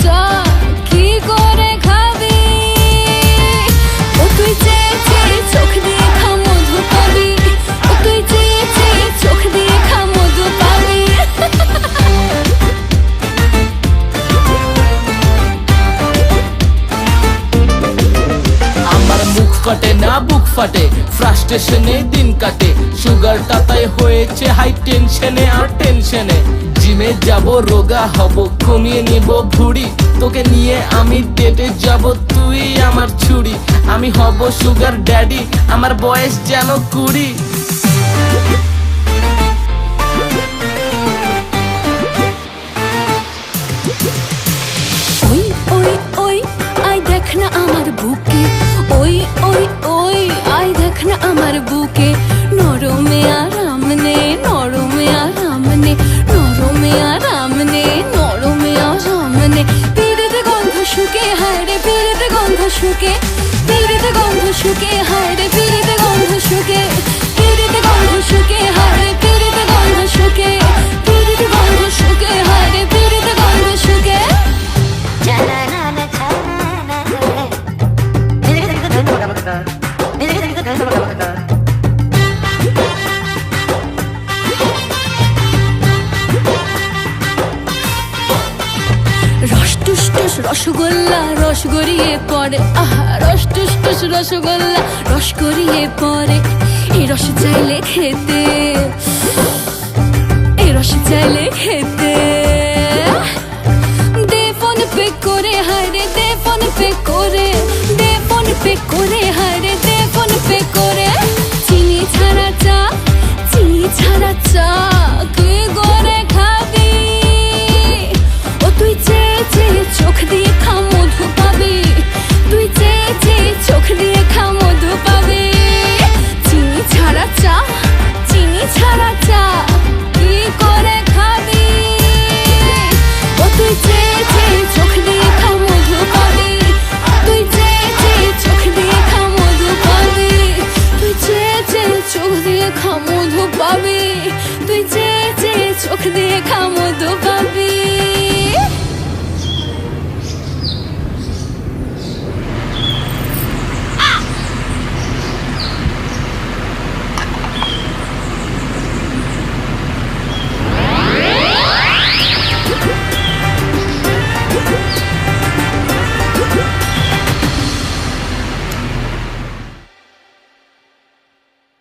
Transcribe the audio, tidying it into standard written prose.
চা কি করে খাবি? ও তুই চেয়ে চেয়ে চোখ দিয়ে খা মধু পাবি, ও তুই চেয়ে চেয়ে চোখ দিয়ে খা মধু পাবি। আমার মুখ ফাটে না বুক ফাটে, ফ্রাস্ট্রেশনে দিন কাটে, সুগার টাতায় হয়েছে হাই টেনশনে আর টেনশনে। জিমে যাব রোগা হব, কমিয়ে নিব ভুড়ি, তোকে নিয়ে আমি ডেটে যাব, তুই আমার ছুরি। আমি হব সুগার ড্যাডি, আমার বয়স যেন 20। ওই ওই ওই আই দেখ না আমার বুকে, ওই ওই ওই আই দেখ না আমার বুকে, নরমে আরাম নে, নরমে আরাম নে, নরমে আরাম নে, নরমে আরাম নে। পিরিতে গন্ধ শুকে হায় রে, পিরিতে গন্ধ শুকে, পিরিতে গন্ধ শুকে হায় রে, পিরিতে গন্ধ শুকে, পিরিতে গন্ধ শুকে হায় রে, পিরিতে গন্ধ শুকে, পিরিতে গন্ধ শুকে হায় রে, পিরিতে গন্ধ শুকে। রস টুস টুস রসগোল্লা রস গড়িয়ে পড়ে, আহা রস টুস টুস রসগোল্লা রস গড়িয়ে পড়ে। এই রস চাইলে খেতে, এই রস চাইলে খেতে। দে ফোন পে করে হায় রে, দে ফোন পে করে, দে ফোন পে করে হায় রে, দে ফোন পে করে। চিনি ছাড়া চা, চিনি ছাড়া চা।